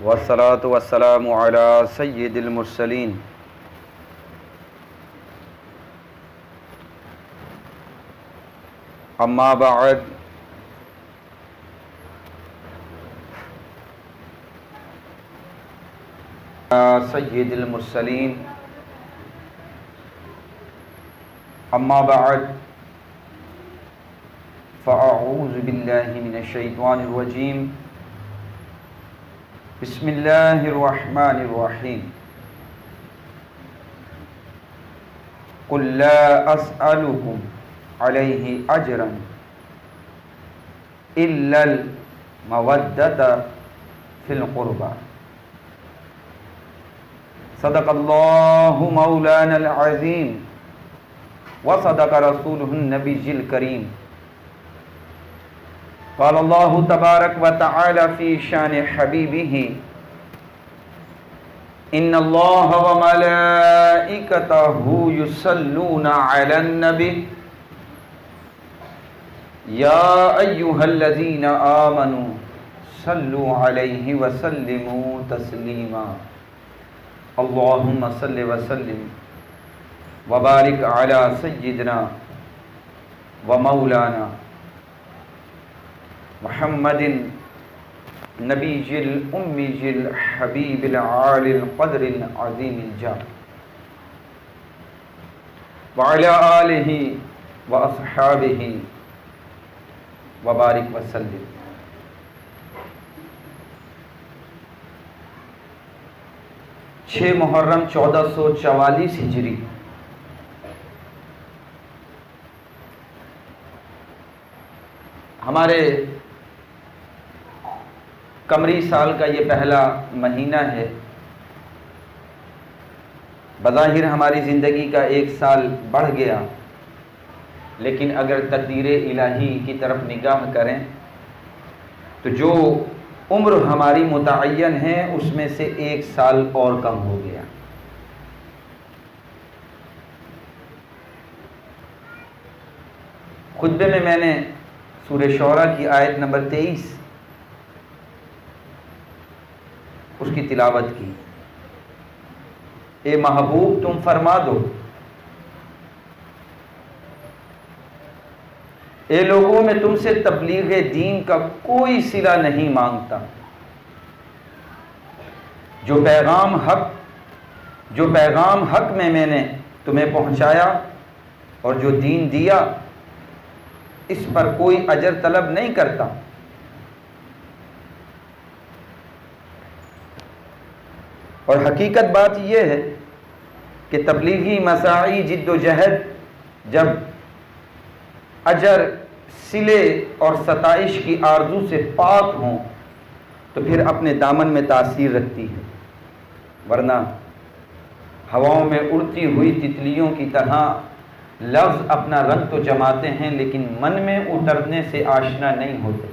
والصلاة والسلام على سید المرسلین اما بعد سید المرسلین اما بعد فاعوذ باللہ من الشیطان الرجیم بسم اللہ الرحمن الرحیم قل لا اسألکم علیہ اجرا الا المودۃ فی القربى صدق اللہ مولانا العظیم وصدق رسولہ النبی الکریم قال اللہ تبارک و تعالی فی شان حبیبہ ان اللہ و ملائکتہ یصلون علی النبی یا ایہا الذین آمنوا صلوا علیہ وسلموا تسلیما اللہم صل وسلم وبارک علی سیدنا و مولانا محمد نبی الامی الحبیب العالی القدر العظیم الجاہ وعلی آلہ واصحابہ وبارک وسلم۔ 6 محرم 1444 ہجری ہمارے قمری سال کا یہ پہلا مہینہ ہے۔ بظاہر ہماری زندگی کا 1 سال بڑھ گیا، لیکن اگر تقدیر الہی کی طرف نگاہ کریں تو جو عمر ہماری متعین ہے اس میں سے 1 سال اور کم ہو گیا۔ خطبے میں نے سورہ شعراء کی آیت نمبر 23 اس کی تلاوت کی۔ اے محبوب تم فرما دو، اے لوگوں میں تم سے تبلیغ دین کا کوئی صلہ نہیں مانگتا۔ جو پیغام حق میں نے تمہیں پہنچایا اور جو دین دیا اس پر کوئی اجر طلب نہیں کرتا۔ اور حقیقت بات یہ ہے کہ تبلیغی مساعی جد و جہد جب اجر صلے اور ستائش کی آرزو سے پاک ہوں تو پھر اپنے دامن میں تاثیر رکھتی ہے، ورنہ ہواؤں میں اڑتی ہوئی تتلیوں کی طرح لفظ اپنا رنگ تو جماتے ہیں لیکن من میں اترنے سے آشنا نہیں ہوتے۔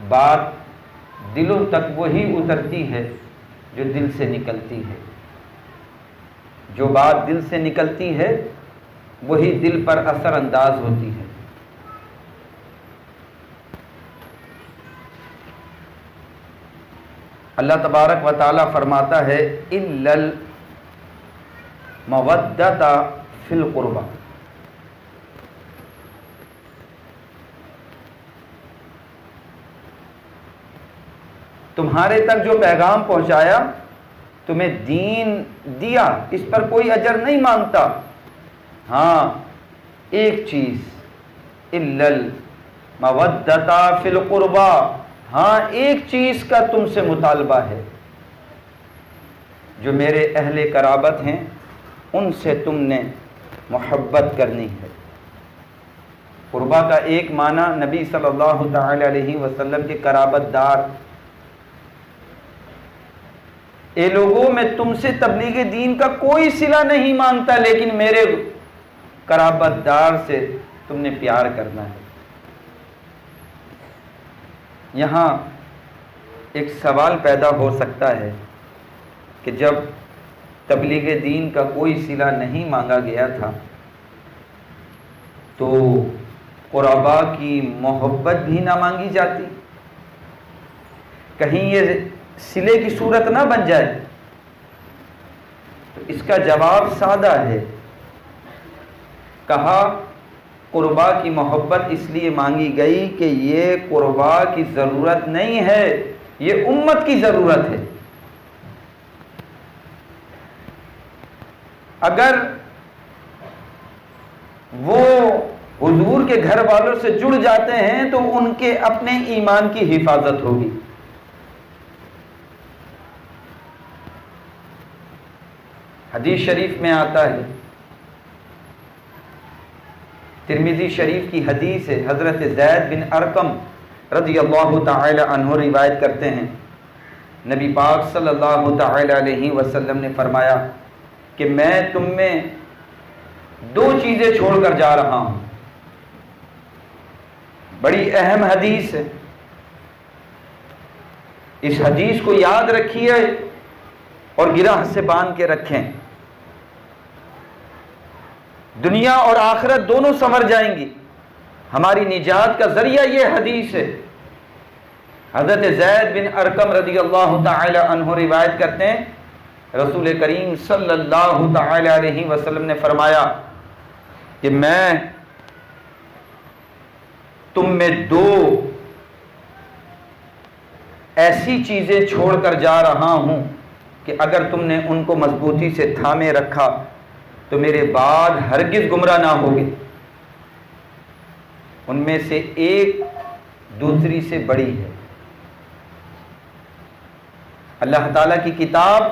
بات دلوں تک وہی اترتی ہے جو دل سے نکلتی ہے، جو بات دل سے نکلتی ہے وہی دل پر اثر انداز ہوتی ہے۔ اللہ تبارک و تعالی فرماتا ہے اِلَّا الْمَوَدَّةَ فِي الْقُرْبَى، تمہارے تک جو پیغام پہنچایا، تمہیں دین دیا، اس پر کوئی اجر نہیں مانگتا۔ ہاں ایک چیز، اِلَّا الْمَوَدَّةَ فِي الْقُرْبَى، ہاں ایک چیز کا تم سے مطالبہ ہے، جو میرے اہل قرابت ہیں ان سے تم نے محبت کرنی ہے۔ قربہ کا ایک معنی نبی صلی اللہ تعالی علیہ وسلم کے قرابت دار۔ اے لوگوں میں تم سے تبلیغ دین کا کوئی صلہ نہیں مانگتا، لیکن میرے قرابت دار سے تم نے پیار کرنا ہے۔ یہاں ایک سوال پیدا ہو سکتا ہے کہ جب تبلیغ دین کا کوئی صلہ نہیں مانگا گیا تھا تو قربا کی محبت بھی نہ مانگی جاتی؟ کہیں یہ صلے کی صورت نہ بن جائے؟ تو اس کا جواب سادہ ہے، کہا قربا کی محبت اس لیے مانگی گئی کہ یہ قربا کی ضرورت نہیں ہے، یہ امت کی ضرورت ہے۔ اگر وہ حضور کے گھر والوں سے جڑ جاتے ہیں تو ان کے اپنے ایمان کی حفاظت ہوگی۔ حدیث شریف میں آتا ہے، ترمذی شریف کی حدیث ہے، حضرت زید بن ارقم رضی اللہ تعالی عنہ روایت کرتے ہیں، نبی پاک صلی اللہ تعالی علیہ وسلم نے فرمایا کہ میں تم میں دو چیزیں چھوڑ کر جا رہا ہوں۔ بڑی اہم حدیث ہے، اس حدیث کو یاد رکھیے اور گرہ سے باندھ کے رکھیں، دنیا اور آخرت دونوں سنور جائیں گی۔ ہماری نجات کا ذریعہ یہ حدیث ہے۔ حضرت زید بن ارقم رضی اللہ تعالی عنہ روایت کرتے ہیں، رسول کریم صلی اللہ تعالی علیہ وسلم نے فرمایا کہ میں تم میں دو ایسی چیزیں چھوڑ کر جا رہا ہوں کہ اگر تم نے ان کو مضبوطی سے تھامے رکھا تو میرے بعد ہرگز گمراہ نہ ہوگے۔ ان میں سے ایک دوسری سے بڑی ہے۔ اللہ تعالیٰ کی کتاب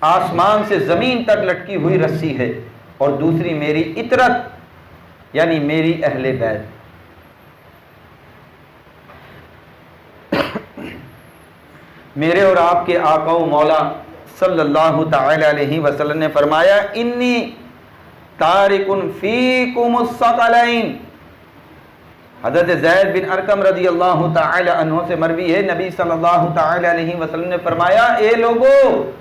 آسمان سے زمین تک لٹکی ہوئی رسی ہے، اور دوسری میری اطرت یعنی میری اہل بیت۔ میرے اور آپ کے آقا و مولا صلی اللہ تعالی علیہ وسلم نے فرمایا، انی تارک فیکم الثقلین۔ حضرت زید بن ارقم رضی اللہ تعالی عنہ سے مروی ہے، نبی صلی اللہ تعالی علیہ وسلم نے فرمایا، اے لوگو،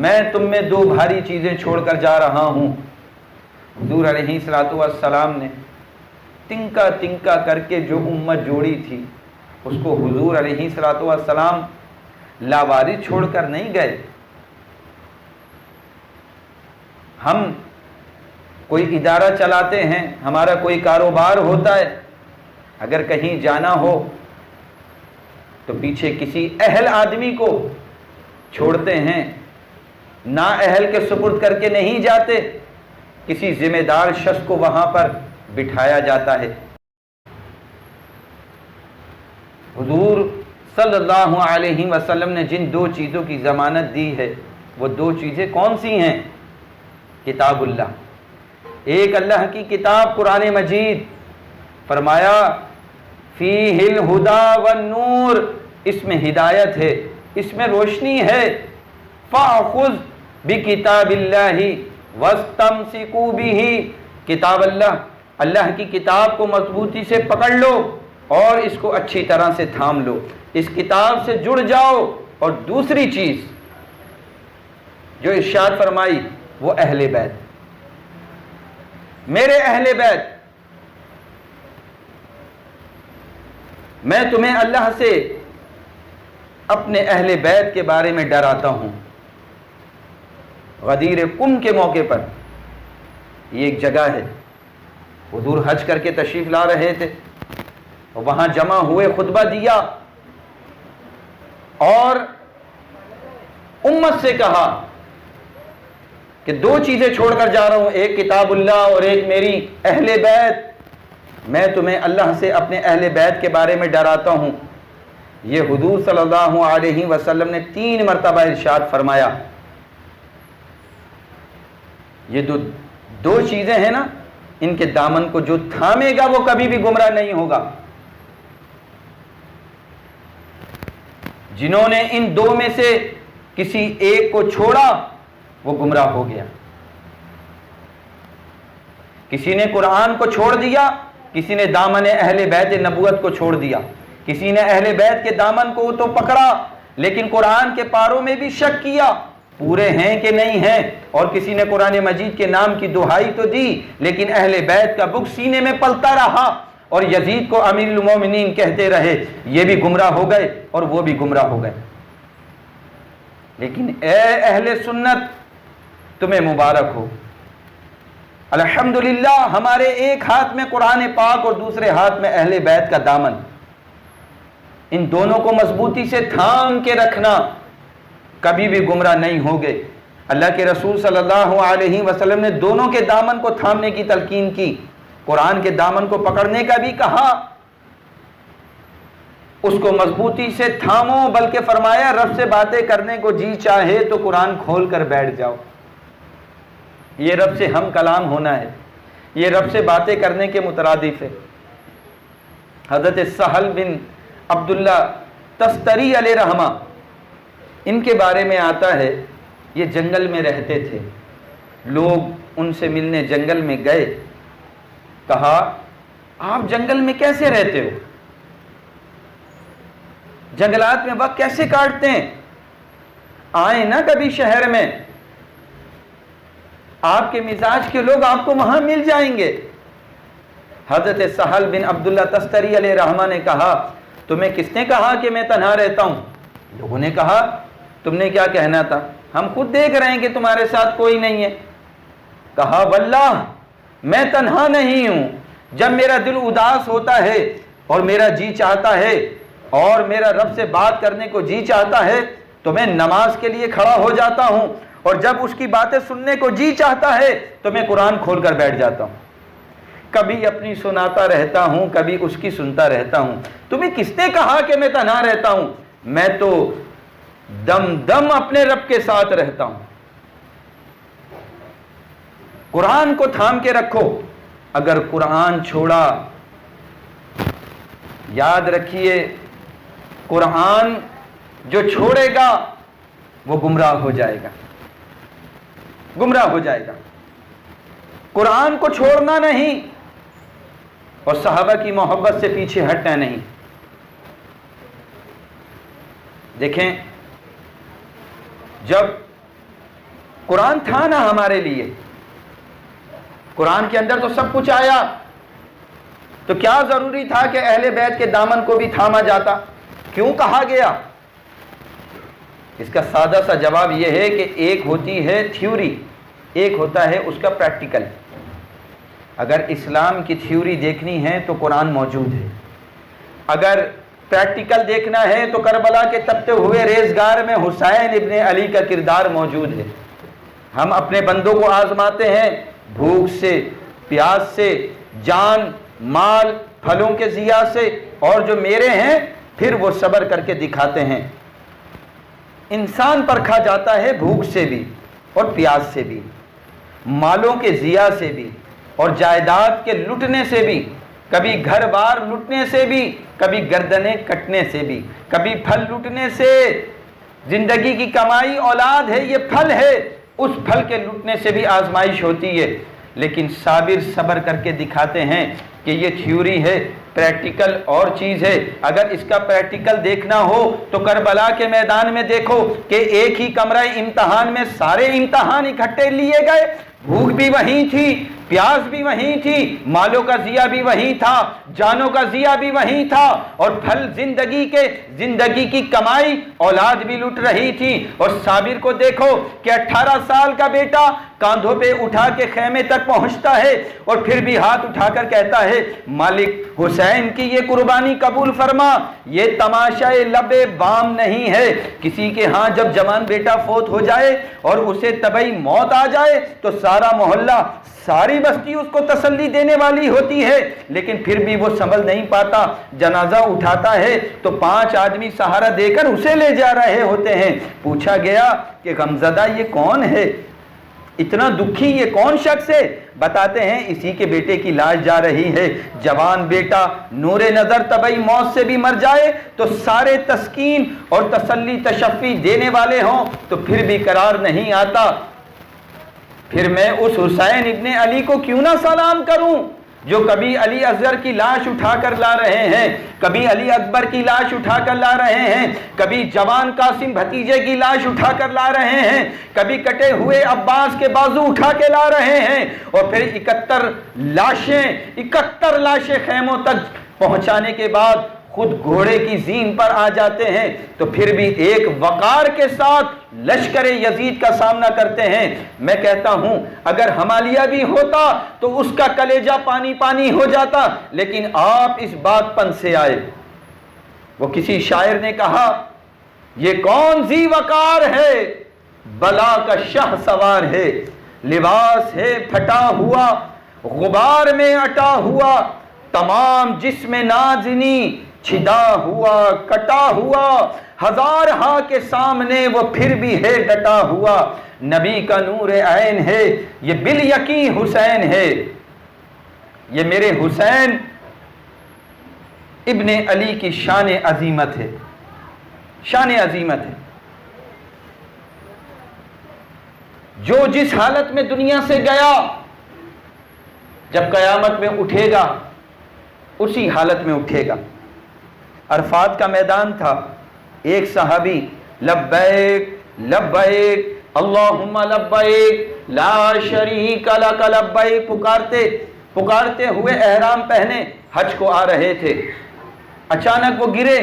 میں تم میں دو بھاری چیزیں چھوڑ کر جا رہا ہوں۔ حضور علیہ السلام نے تنکا تنکا کر کے جو امت جوڑی تھی، اس کو حضور علیہ السلام لاوارث چھوڑ کر نہیں گئے۔ ہم کوئی ادارہ چلاتے ہیں، ہمارا کوئی کاروبار ہوتا ہے، اگر کہیں جانا ہو تو پیچھے کسی اہل آدمی کو چھوڑتے ہیں، نا اہل کے سپرد کر کے نہیں جاتے، کسی ذمہ دار شخص کو وہاں پر بٹھایا جاتا ہے۔ حضور صلی اللہ علیہ وسلم نے جن دو چیزوں کی ضمانت دی ہے، وہ دو چیزیں کون سی ہیں؟ کتاب اللہ، ایک اللہ کی کتاب قرآن مجید، فرمایا فیہ الہدی والنور، اس میں ہدایت ہے، اس میں روشنی ہے۔ فَأْخُذْ بِكِتَابِ اللَّهِ وَاسْتَمْسِكُوا بِهِ، کتاب اللہ کی کتاب کو مضبوطی سے پکڑ لو اور اس کو اچھی طرح سے تھام لو، اس کتاب سے جڑ جاؤ۔ اور دوسری چیز جو ارشاد فرمائی وہ اہل بیت، میرے اہل بیت۔ میں تمہیں اللہ سے اپنے اہل بیت کے بارے میں ڈراتا ہوں۔ غدیر قم کے موقع پر، یہ ایک جگہ ہے، حضور حج کر کے تشریف لا رہے تھے، وہاں جمع ہوئے، خطبہ دیا اور امت سے کہا کہ دو چیزیں چھوڑ کر جا رہا ہوں، ایک کتاب اللہ اور ایک میری اہل بیت۔ میں تمہیں اللہ سے اپنے اہل بیت کے بارے میں ڈراتا ہوں۔ یہ حضور صلی اللہ علیہ وسلم نے 3 مرتبہ ارشاد فرمایا۔ یہ دو چیزیں ہیں نا، ان کے دامن کو جو تھامے گا وہ کبھی بھی گمراہ نہیں ہوگا۔ جنہوں نے ان دو میں سے کسی ایک کو چھوڑا وہ گمراہ ہو گیا۔ کسی نے قرآن کو چھوڑ دیا، کسی نے دامن اہل بیت نبوت کو چھوڑ دیا، کسی نے اہل بیت کے دامن کو تو پکڑا لیکن قرآن کے پاروں میں بھی شک کیا پورے ہیں کہ نہیں ہیں، اور کسی نے قرآن مجید کے نام کی دہائی تو دی لیکن اہل بیت کا بغض سینے میں پلتا رہا اور یزید کو امیر المومنین کہتے رہے، یہ بھی گمراہ ہو گئے اور وہ بھی گمراہ ہو گئے۔ لیکن اے اہل سنت، تمہیں مبارک ہو، الحمدللہ ہمارے ایک ہاتھ میں قرآن پاک اور دوسرے ہاتھ میں اہل بیت کا دامن، ان دونوں کو مضبوطی سے تھام کے رکھنا، کبھی بھی گمراہ نہیں ہوگے۔ اللہ کے رسول صلی اللہ علیہ وسلم نے دونوں کے دامن کو تھامنے کی تلقین کی، قرآن کے دامن کو پکڑنے کا بھی کہا، اس کو مضبوطی سے تھامو، بلکہ فرمایا رب سے باتیں کرنے کو جی چاہے تو قرآن کھول کر بیٹھ جاؤ۔ یہ رب سے ہم کلام ہونا ہے، یہ رب سے باتیں کرنے کے مترادف ہے۔ حضرت سہل بن عبداللہ تستری علیہ رحمہ، ان کے بارے میں آتا ہے یہ جنگل میں رہتے تھے، لوگ ان سے ملنے جنگل میں گئے، کہا آپ جنگل میں کیسے رہتے ہو، جنگلات میں وقت کیسے کاٹتے ہیں، آئیں نا کبھی شہر میں، آپ کے مزاج کے لوگ آپ کو وہاں مل جائیں گے۔ حضرت سہل بن عبداللہ تستری علیہ رحمہ نے کہا تمہیں کس نے کہا کہ میں تنہا رہتا ہوں؟ لوگوں نے کہا تم نے کیا کہنا تھا، ہم خود دیکھ رہے ہیں کہ تمہارے ساتھ کوئی نہیں ہے۔ کہا واللہ میں تنہا نہیں ہوں، جب میرا دل اداس ہوتا ہے اور میرا جی چاہتا ہے اور میرا رب سے بات کرنے کو جی چاہتا ہے تو میں نماز کے لیے کھڑا ہو جاتا ہوں، اور جب اس کی باتیں سننے کو جی چاہتا ہے تو میں قرآن کھول کر بیٹھ جاتا ہوں، کبھی اپنی سناتا رہتا ہوں کبھی اس کی سنتا رہتا ہوں۔ تمہیں کس نے کہا کہ میں تنہا رہتا ہوں؟ میں تو دم دم اپنے رب کے ساتھ رہتا ہوں۔ قرآن کو تھام کے رکھو، اگر قرآن چھوڑا، یاد رکھیے قرآن جو چھوڑے گا وہ گمراہ ہو جائے گا، گمراہ ہو جائے گا۔ قرآن کو چھوڑنا نہیں اور صحابہ کی محبت سے پیچھے ہٹنا نہیں۔ دیکھیں جب قرآن تھا نا ہمارے لیے، قرآن کے اندر تو سب کچھ آیا، تو کیا ضروری تھا کہ اہل بیت کے دامن کو بھی تھاما جاتا؟ کیوں کہا گیا؟ اس کا سادہ سا جواب یہ ہے کہ ایک ہوتی ہے تھیوری، ایک ہوتا ہے اس کا پریکٹیکل۔ اگر اسلام کی تھیوری دیکھنی ہے تو قرآن موجود ہے، اگر پریکٹیکل دیکھنا ہے تو کربلا کے تپتے ہوئے ریزگار میں حسین ابن علی کا کردار موجود ہے۔ ہم اپنے بندوں کو آزماتے ہیں بھوک سے، پیاس سے، جان مال پھلوں کے ضیاء سے، اور جو میرے ہیں پھر وہ صبر کر کے دکھاتے ہیں۔ انسان پرکھا جاتا ہے بھوک سے بھی اور پیاس سے بھی، مالوں کے ضیاء سے بھی اور جائیداد کے لٹنے سے بھی، کبھی گھر بار لٹنے سے بھی، کبھی گردنیں کٹنے سے بھی، کبھی پھل لٹنے سے۔ زندگی کی کمائی اولاد ہے، یہ پھل ہے، اس پھل کے لٹنے سے بھی آزمائش ہوتی ہے، لیکن صابر صبر کر کے دکھاتے ہیں کہ یہ تھیوری ہے، پریکٹیکل اور چیز ہے۔ اگر اس کا پریکٹیکل دیکھنا ہو تو کربلا کے میدان میں دیکھو کہ ایک ہی کمرہ امتحان میں سارے امتحان اکٹھے لیے گئے، بھوک بھی وہیں تھی، پیاس بھی وہیں تھی، مالوں کا ضیاء بھی وہیں تھا، جانوں کا ضیاء بھی وہیں تھا، اور پھل زندگی کی کمائی اولاد بھی لٹ رہی تھی۔ اور صابر کو دیکھو کہ 18 سال کا بیٹا کاندھوں پہ اٹھا کے خیمے تک پہنچتا ہے اور پھر بھی ہاتھ اٹھا کر کہتا ہے مالک حسین کی یہ قربانی قبول فرما۔ یہ تماشائے لب بام نہیں ہے، کسی کے ہاں جب جوان بیٹا فوت ہو جائے اور اسے طبعی موت آ جائے تو سارا محلہ ساری بستی اس کو تسلی دینے والی ہوتی ہے، لیکن پھر بھی وہ سنبھل نہیں پاتا، جنازہ اٹھاتا ہے تو 5 آدمی سہارا دے کر اسے لے جا رہے ہوتے ہیں۔ پوچھا گیا کہ غمزدہ یہ کون ہے، اتنا دکھی یہ کون شخص ہے؟ بتاتے ہیں اسی کے بیٹے کی لاش جا رہی ہے۔ جوان بیٹا نور نظر طبعی موت سے بھی مر جائے تو سارے تسکین اور تسلی تشفی دینے والے ہوں تو پھر بھی قرار نہیں آتا۔ پھر میں اس حسین ابن علی کو کیوں نہ سلام کروں؟ جو کبھی علی اصغر کی لاش اٹھا کر لا رہے ہیں، کبھی علی اکبر کی لاش اٹھا کر لا رہے ہیں، کبھی جوان قاسم بھتیجے کی لاش اٹھا کر لا رہے ہیں، کبھی کٹے ہوئے عباس کے بازو اٹھا کے لا رہے ہیں، اور پھر 71 لاشیں خیموں تک پہنچانے کے بعد خود گھوڑے کی زین پر آ جاتے ہیں، تو پھر بھی ایک وقار کے ساتھ لشکر یزید کا سامنا کرتے ہیں۔ میں کہتا ہوں اگر ہمالیہ بھی ہوتا تو اس کا کلیجہ پانی پانی ہو جاتا، لیکن آپ اس بات پن سے آئے۔ وہ کسی شاعر نے کہا یہ کون ذی وقار ہے، بلا کا شاہ سوار ہے، لباس ہے پھٹا ہوا غبار میں اٹا ہوا، تمام جسم نازنی چھدا ہوا کٹا ہوا، ہزار ہاں کے سامنے وہ پھر بھی ہے ڈٹا ہوا، نبی کا نور عین ہے یہ بالیقین حسین ہے۔ یہ میرے حسین ابن علی کی شان عظیمت ہے، شان عظیمت ہے۔ جو جس حالت میں دنیا سے گیا، جب قیامت میں اٹھے گا اسی حالت میں اٹھے گا۔ عرفات کا میدان تھا، ایک صحابی لبیک لبیک اللہم لبیک لا شریک لک لبیک پکارتے ہوئے احرام پہنے حج کو آ رہے تھے۔ اچانک وہ گرے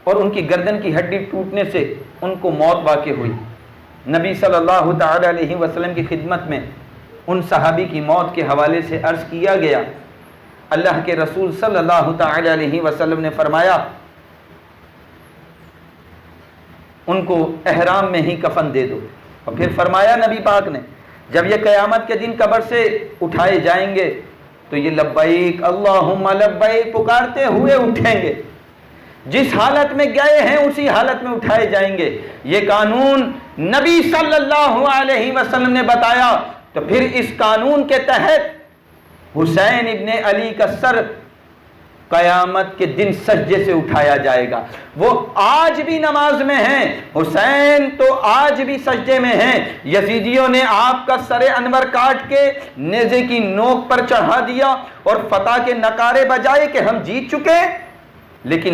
اور ان کی گردن کی ہڈی ٹوٹنے سے ان کو موت واقع ہوئی۔ نبی صلی اللہ تعالی علیہ وسلم کی خدمت میں ان صحابی کی موت کے حوالے سے عرض کیا گیا۔ اللہ کے رسول صلی اللہ تعالی علیہ وسلم نے فرمایا ان کو احرام میں ہی کفن دے دو، اور پھر فرمایا نبی پاک نے جب یہ قیامت کے دن قبر سے اٹھائے جائیں گے تو یہ لبیک اللہم لبیک پکارتے ہوئے اٹھیں گے، جس حالت میں گئے ہیں اسی حالت میں اٹھائے جائیں گے۔ یہ قانون نبی صلی اللہ علیہ وسلم نے بتایا، تو پھر اس قانون کے تحت حسین ابن علی کا سر قیامت کے دن سجدے سے اٹھایا جائے گا۔ وہ آج بھی نماز میں ہیں، حسین تو آج بھی سجدے میں ہیں۔ یزیدیوں نے آپ کا سر انور کاٹ کے نیزے کی نوک پر چڑھا دیا اور فتح کے نعرے بجائے کہ ہم جیت چکے، لیکن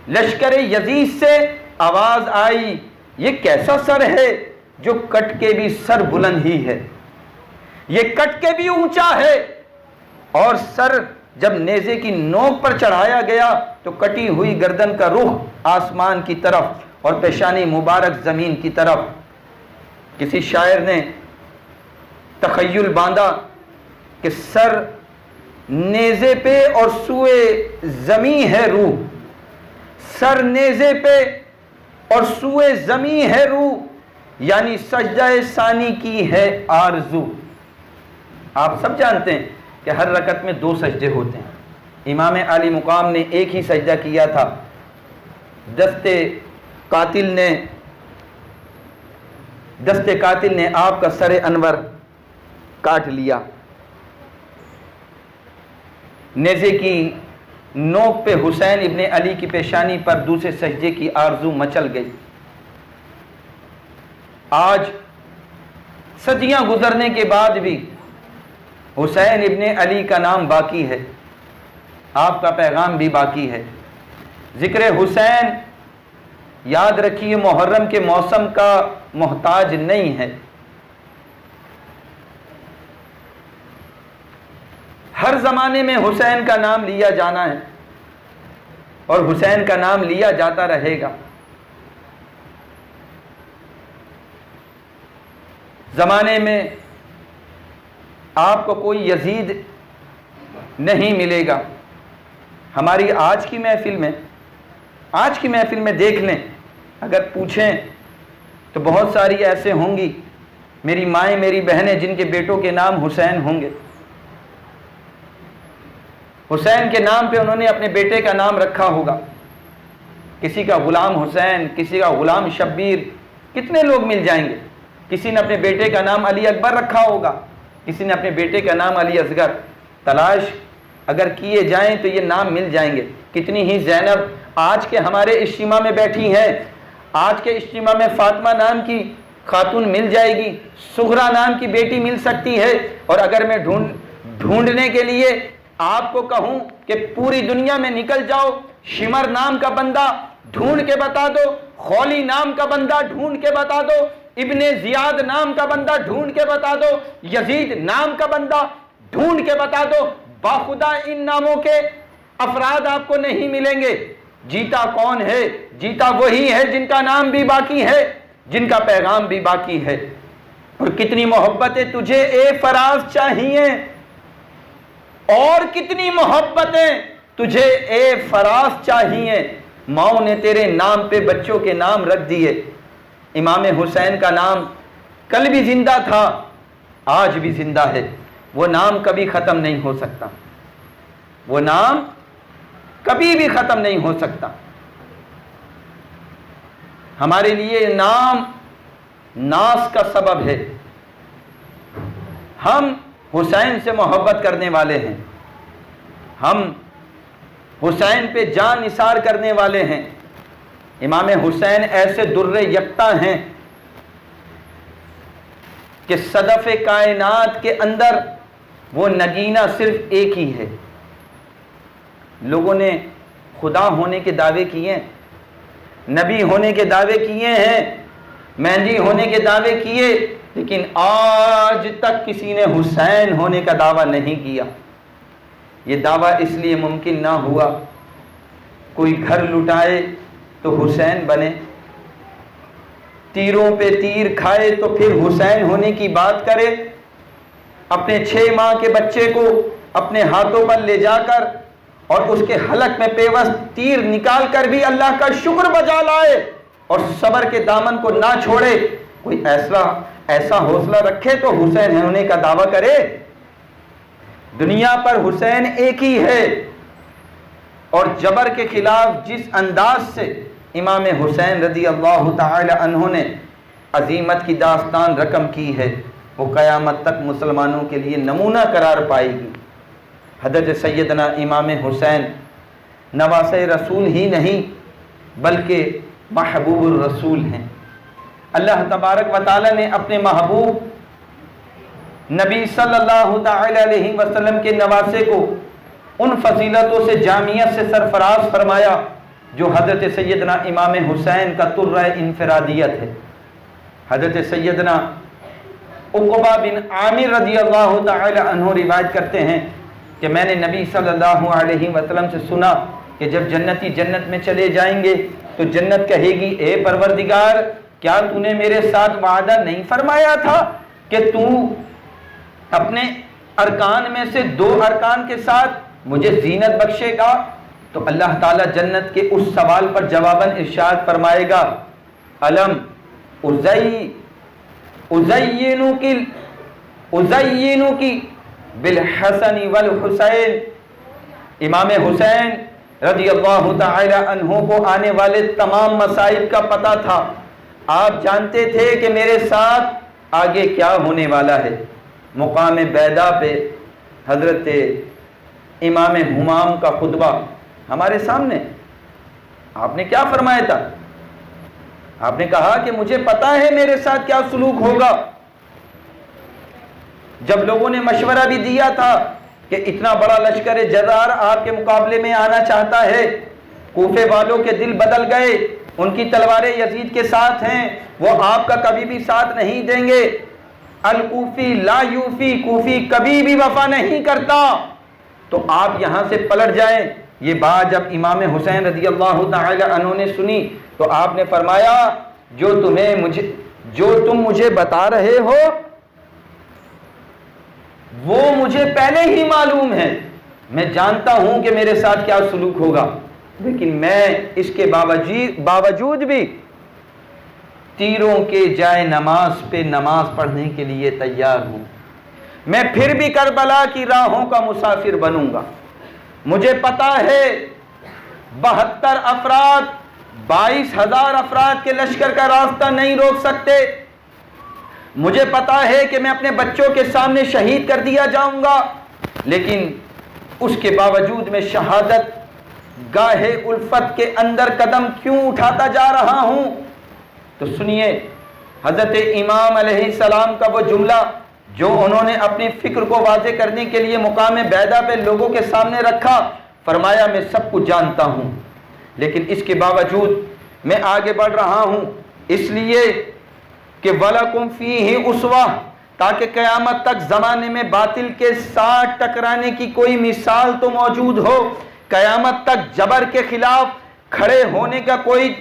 لشکر یزید سے آواز آئی یہ کیسا سر ہے جو کٹ کے بھی سر بلند ہی ہے، یہ کٹ کے بھی اونچا ہے۔ اور سر جب نیزے کی نوک پر چڑھایا گیا تو کٹی ہوئی گردن کا رخ آسمان کی طرف اور پیشانی مبارک زمین کی طرف۔ کسی شاعر نے تخیل باندھا کہ سر نیزے پہ اور سوئے زمین ہے روح، سر نیزے پہ اور سوئے زمین ہے روح، یعنی سجدہ ثانی کی ہے آرزو۔ آپ سب جانتے ہیں کہ ہر رکعت میں 2 سجدے ہوتے ہیں۔ امام عالی مقام نے ایک ہی سجدہ کیا تھا، دست قاتل نے آپ کا سر انور کاٹ لیا۔ نیزے کی نوک پہ حسین ابن علی کی پیشانی پر دوسرے سجدے کی آرزو مچل گئی۔ آج صدیاں گزرنے کے بعد بھی حسین ابن علی کا نام باقی ہے، آپ کا پیغام بھی باقی ہے۔ ذکر حسین یاد رکھیے محرم کے موسم کا محتاج نہیں ہے، ہر زمانے میں حسین کا نام لیا جانا ہے اور حسین کا نام لیا جاتا رہے گا۔ زمانے میں آپ کو کوئی یزید نہیں ملے گا۔ ہماری آج کی محفل میں دیکھ لیں، اگر پوچھیں تو بہت ساری ایسے ہوں گی، میری مائیں میری بہنیں جن کے بیٹوں کے نام حسین ہوں گے۔ حسین کے نام پہ انہوں نے اپنے بیٹے کا نام رکھا ہوگا، کسی کا غلام حسین، کسی کا غلام شبیر، کتنے لوگ مل جائیں گے۔ کسی نے اپنے بیٹے کا نام علی اکبر رکھا ہوگا، کسی نے اپنے بیٹے کا نام علی اصغر۔ تلاش اگر کیے جائیں تو یہ نام مل جائیں گے۔ کتنی ہی زینب آج کے ہمارے اجتماع میں بیٹھی ہیں، آج کے اجتماع میں فاطمہ نام کی خاتون مل جائے گی، سغرا نام کی بیٹی مل سکتی ہے، اور اگر میں ڈھونڈنے کے لیے آپ کو کہوں کہ پوری دنیا میں نکل جاؤ، شمر نام کا بندہ ڈھونڈ کے بتا دو، خولی نام کا بندہ ڈھونڈ کے بتا دو، ابن زیاد نام کا بندہ ڈھونڈ کے بتا دو، یزید نام کا بندہ ڈھونڈ کے بتا دو، باخدا ان ناموں کے افراد آپ کو نہیں ملیں گے۔ جیتا کون ہے؟ جیتا وہی ہے جن کا نام بھی باقی ہے، جن کا پیغام بھی باقی ہے۔ اور کتنی محبتیں تجھے اے فراز چاہیے، اور کتنی محبتیں تجھے اے فراز چاہیے۔ ماؤں نے تیرے نام پہ بچوں کے نام رکھ دیے۔ امام حسین کا نام کل بھی زندہ تھا، آج بھی زندہ ہے، وہ نام کبھی ختم نہیں ہو سکتا، وہ نام کبھی بھی ختم نہیں ہو سکتا۔ ہمارے لیے نام ناز کا سبب ہے۔ ہم حسین سے محبت کرنے والے ہیں، ہم حسین پہ جان نثار کرنے والے ہیں۔ امام حسین ایسے در یکتا ہیں کہ صدف کائنات کے اندر وہ نگینہ صرف ایک ہی ہے۔ لوگوں نے خدا ہونے کے دعوے کیے ہیں، نبی ہونے کے دعوے کیے ہیں، مہدی ہونے کے دعوے کیے، لیکن آج تک کسی نے حسین ہونے کا دعویٰ نہیں کیا۔ یہ دعویٰ اس لیے ممکن نہ ہوا، کوئی گھر لٹائے تو حسین بنے، تیروں پہ تیر کھائے تو پھر حسین ہونے کی بات کرے، اپنے 6 ماہ کے بچے کو اپنے ہاتھوں پر لے جا کر اور اس کے حلق میں پیوست تیر نکال کر بھی اللہ کا شکر بجا لائے اور صبر کے دامن کو نہ چھوڑے۔ کوئی ایسا حوصلہ رکھے تو حسین ہونے کا دعویٰ کرے۔ دنیا پر حسین ایک ہی ہے، اور جبر کے خلاف جس انداز سے امام حسین رضی اللہ تعالی عنہ نے عظیمت کی داستان رقم کی ہے، وہ قیامت تک مسلمانوں کے لیے نمونہ قرار پائے گی۔ حضرت سیدنا امام حسین نواسۂ رسول ہی نہیں بلکہ محبوب الرسول ہیں۔ اللہ تبارک و تعالی نے اپنے محبوب نبی صلی اللہ تعالی علیہ وسلم کے نواسے کو ان فضیلتوں سے جامعیت سے سرفراز فرمایا جو حضرت سیدنا امام حسین کا طرہ انفرادیت ہے۔ حضرت سیدنا عقبہ بن عامر رضی اللہ تعالی عنہ روایت کرتے ہیں کہ میں نے نبی صلی اللہ علیہ وسلم سے سنا کہ جب جنتی جنت میں چلے جائیں گے تو جنت کہے گی، اے پروردگار، کیا تو نے میرے ساتھ وعدہ نہیں فرمایا تھا کہ تو اپنے ارکان میں سے 2 ارکان کے ساتھ مجھے زینت بخشے گا؟ تو اللہ تعالیٰ جنت کے اس سوال پر جواباً ارشاد فرمائے گا، علم ازینوکی بالحسن والحسین۔ امام حسین رضی اللہ تعالی عنہ کو آنے والے تمام مصائب کا پتہ تھا۔ آپ جانتے تھے کہ میرے ساتھ آگے کیا ہونے والا ہے۔ مقام بیدا پہ حضرت امام ہمام کا خطبہ ہمارے سامنے، آپ نے کیا فرمایا تھا؟ آپ نے کہا کہ مجھے پتا ہے میرے ساتھ کیا سلوک ہوگا۔ جب لوگوں نے مشورہ بھی دیا تھا کہ اتنا بڑا لشکر جزار آپ کے مقابلے میں آنا چاہتا ہے، کوفے والوں کے دل بدل گئے، ان کی تلواریں یزید کے ساتھ ہیں، وہ آپ کا کبھی بھی ساتھ نہیں دیں گے۔ الکوفی لا یوفی، کوفی کبھی بھی وفا نہیں کرتا، تو آپ یہاں سے پلٹ جائیں۔ یہ بات جب امام حسین رضی اللہ تعالی عنہ نے سنی تو آپ نے فرمایا، جو تم مجھے بتا رہے ہو وہ مجھے پہلے ہی معلوم ہے، میں جانتا ہوں کہ میرے ساتھ کیا سلوک ہوگا، لیکن میں اس کے باوجود بھی تیروں کے جائے نماز پہ نماز پڑھنے کے لیے تیار ہوں۔ میں پھر بھی کربلا کی راہوں کا مسافر بنوں گا۔ مجھے پتا ہے 72 افراد 22,000 افراد کے لشکر کا راستہ نہیں روک سکتے۔ مجھے پتا ہے کہ میں اپنے بچوں کے سامنے شہید کر دیا جاؤں گا، لیکن اس کے باوجود میں شہادت گاہے الفت کے اندر قدم کیوں اٹھاتا جا رہا ہوں؟ تو سنیے حضرت امام علیہ السلام کا وہ جملہ جو انہوں نے اپنی فکر کو واضح کرنے کے لیے مقام بیدہ پہ لوگوں کے سامنے رکھا، فرمایا میں سب کچھ جانتا ہوں، لیکن اس کے باوجود میں آگے بڑھ رہا ہوں اس لیے کہ وَلَكُمْ فِيهِ أُسْوَةٌ، تاکہ قیامت تک زمانے میں باطل کے ساتھ ٹکرانے کی کوئی مثال تو موجود ہو، قیامت تک جبر کے خلاف کھڑے ہونے کا کوئی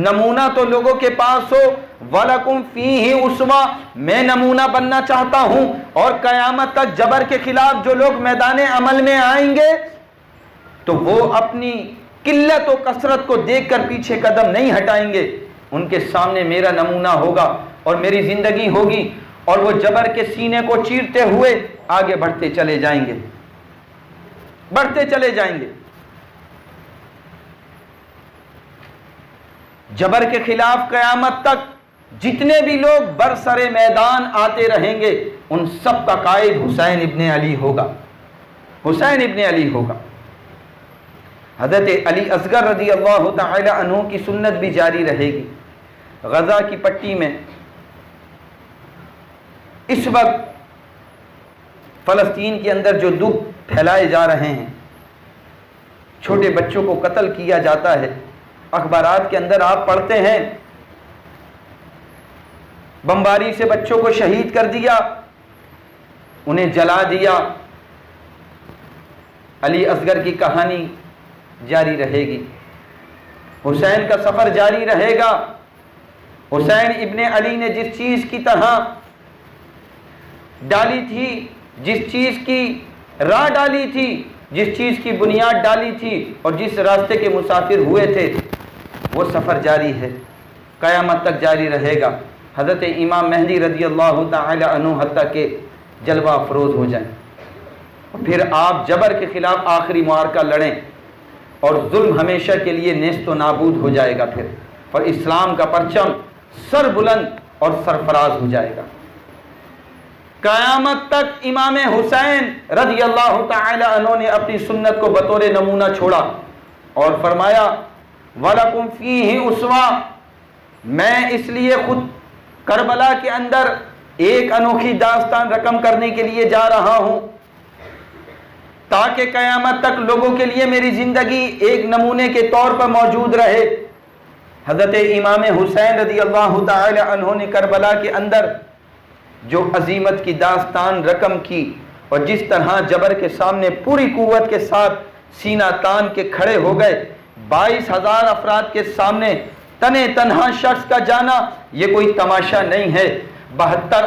نمونہ تو لوگوں کے پاس ہو۔ وَلَكُمْ فِيهِ أُسْوَةٌ، میں نمونہ بننا چاہتا ہوں، اور قیامت تک جبر کے خلاف جو لوگ میدان عمل میں آئیں گے تو وہ اپنی قلت و کثرت کو دیکھ کر پیچھے قدم نہیں ہٹائیں گے، ان کے سامنے میرا نمونہ ہوگا اور میری زندگی ہوگی، اور وہ جبر کے سینے کو چیرتے ہوئے آگے بڑھتے چلے جائیں گے، بڑھتے چلے جائیں گے۔ جبر کے خلاف قیامت تک جتنے بھی لوگ برسر میدان آتے رہیں گے، ان سب کا قائد حسین ابن علی ہوگا، حسین ابن علی ہوگا۔ حضرت علی اصغر رضی اللہ تعالی عنہ کی سنت بھی جاری رہے گی۔ غزہ کی پٹی میں اس وقت فلسطین کے اندر جو دکھ پھیلائے جا رہے ہیں، چھوٹے بچوں کو قتل کیا جاتا ہے، اخبارات کے اندر آپ پڑھتے ہیں بمباری سے بچوں کو شہید کر دیا، انہیں جلا دیا۔ علی اصغر کی کہانی جاری رہے گی، حسین کا سفر جاری رہے گا۔ حسین ابن علی نے جس چیز کی طرح ڈالی تھی، جس چیز کی راہ ڈالی تھی، جس چیز کی بنیاد ڈالی تھی، اور جس راستے کے مسافر ہوئے تھے، وہ سفر جاری ہے، قیامت تک جاری رہے گا۔ حضرت امام مہدی رضی اللہ تعالی عنہ حتیٰ کہ جلوہ افروز ہو جائیں، پھر آپ جبر کے خلاف آخری معرکہ لڑیں، اور ظلم ہمیشہ کے لیے نیست و نابود ہو جائے گا پھر، اور اسلام کا پرچم سر بلند اور سرفراز ہو جائے گا۔ قیامت تک امام حسین رضی اللہ تعالی عنہ نے اپنی سنت کو بطور نمونہ چھوڑا اور فرمایا وَلَكُمْ فِيهِ أُسْوَةٌ، میں اس لیے خود کربلا کے اندر ایک انوکھی داستان رقم کرنے کے لیے جا رہا ہوں، تاکہ قیامت تک لوگوں کے لیے میری زندگی ایک نمونے کے طور پر موجود رہے۔ حضرت امام حسین رضی اللہ تعالی عنہ نے کربلا کے اندر جو عظیمت کی داستان رقم کی، اور جس طرح جبر کے سامنے پوری قوت کے ساتھ سینہ تان کے کھڑے ہو گئے، 22,000 افراد کے سامنے تنے تنہا شخص کا جانا یہ کوئی تماشا نہیں ہے۔ 72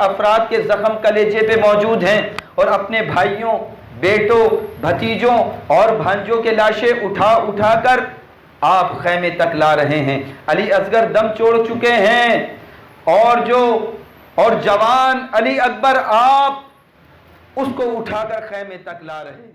افراد کے زخم کلیجے پہ موجود ہیں، اور اپنے بھائیوں، بیٹوں، بھتیجوں اور بھانجوں کے لاشیں اٹھا اٹھا کر آپ خیمے تک لا رہے ہیں۔ علی اصغر دم چھوڑ چکے ہیں، اور جوان علی اکبر آپ اس کو اٹھا کر خیمے تک لا رہے ہیں۔